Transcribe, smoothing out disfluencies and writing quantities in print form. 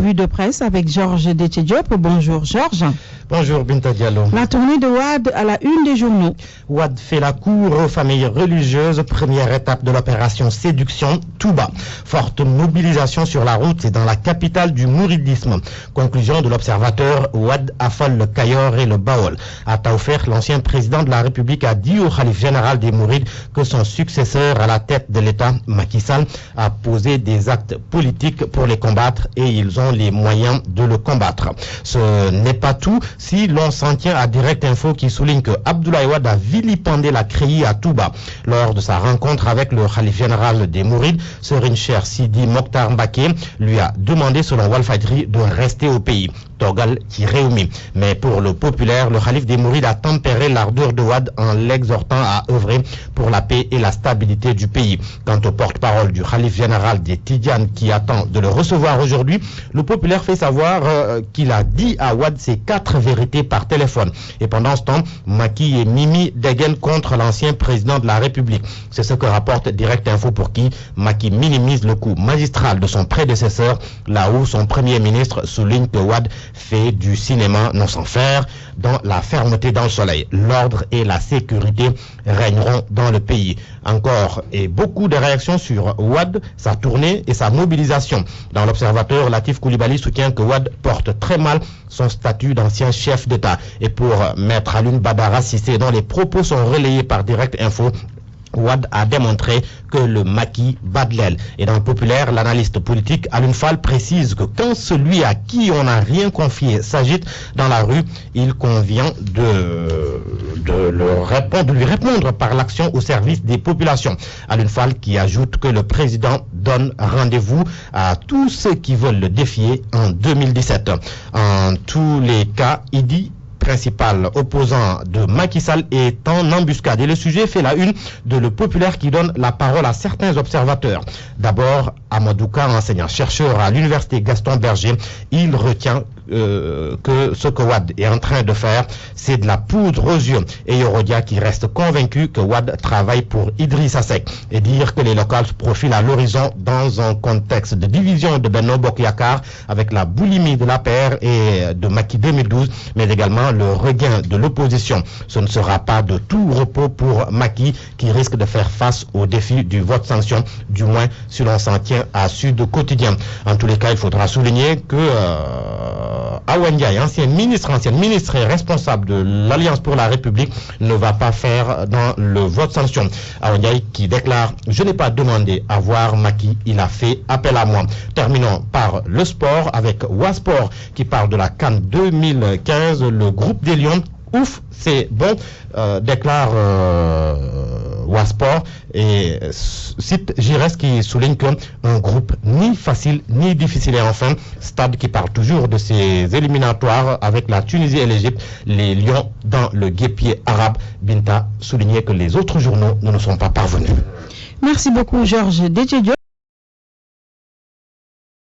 revue de presse avec Georges Déthié-Diop. Bonjour Georges. Bonjour Binta Diallo. La tournée de Wade à la une des journaux. Wade fait la cour aux familles religieuses, première étape de l'opération Séduction, Touba. Forte mobilisation sur la route et dans la capitale du mouridisme. Conclusion de l'observateur, Wade affole le Cayor et le Baol. À Taoufekh, l'ancien président de la République a dit au khalife général des Mourides que son successeur à la tête de l'État, Macky Sall, a posé des actes politiques pour les combattre et ils ont les moyens de le combattre. Ce n'est pas tout. Si l'on s'en tient à Direct Info qui souligne que Abdoulaye Wade a vilipendé la CREI à Touba lors de sa rencontre avec le khalife général des Mourides, Serigne Cheikh Sidi Mokhtar Mbacké lui a demandé selon Walfadjri de rester au pays. Torgal qui réunit. Mais pour le populaire, le khalife des Mourides a tempéré l'ardeur de Wade en l'exhortant à œuvrer pour la paix et la stabilité du pays. Quant au porte-parole du khalife général des Tidjanes qui attend de le recevoir aujourd'hui, le populaire fait savoir qu'il a dit à Wade ses 4 vérités par téléphone. Et pendant ce temps, Macky et Mimi dégainent contre l'ancien président de la République. C'est ce que rapporte Direct Info pour qui Macky minimise le coup magistral de son prédécesseur, là où son premier ministre souligne que Wade fait du cinéma non sans faire, dans la fermeté dans le soleil. L'ordre et la sécurité régneront dans le pays. Encore et beaucoup de réactions sur Wade, sa tournée et sa mobilisation. Dans l'Observateur, Latif Coulibaly soutient que Wade porte très mal son statut d'ancien chef d'État. Et pour Maître Alioune Badara Cissé, dont les propos sont relayés par Direct Info, Wade a démontré que le Macky bat de l'aile. Et dans le populaire, l'analyste politique Alioune Fall précise que quand celui à qui on n'a rien confié s'agite dans la rue, il convient de lui répondre par l'action au service des populations. Alioune Fall qui ajoute que le président donne rendez-vous à tous ceux qui veulent le défier en 2017. En tous les cas, il dit principal opposant de Macky Sall est en embuscade. Et le sujet fait la une de Le Populaire qui donne la parole à certains observateurs. D'abord, Amadouka, enseignant-chercheur à l'université Gaston Berger, il retient que ce que Wade est en train de faire, c'est de la poudre aux yeux. Et Yorodia qui reste convaincu que Wade travaille pour Idrissa Seck. Et dire que les locales se profilent à l'horizon dans un contexte de division de Benno Bokk Yakaar avec la boulimie de l'APR et de Macky 2012, mais également le regain de l'opposition. Ce ne sera pas de tout repos pour Macky qui risque de faire face au défi du vote sanction, du moins si l'on s'en tient à Sud Quotidien. En tous les cas, il faudra souligner que Awa Ndiaye, ancienne ministre et responsable de l'Alliance pour la République, ne va pas faire dans le vote sanction. Awa Ndiaye qui déclare « Je n'ai pas demandé à voir Macky, il a fait appel à moi ». Terminons par le sport avec Wasport qui parle de la CAN 2015, le groupe des Lions. Ouf, c'est bon, déclare Wasport et cite Giresse qui souligne qu'un groupe ni facile ni difficile. Et enfin, Stade qui parle toujours de ses éliminatoires avec la Tunisie et l'Égypte, les Lions dans le guêpier arabe. Binta soulignait que les autres journaux ne nous sont pas parvenus. Merci beaucoup Georges Déthié-Diop.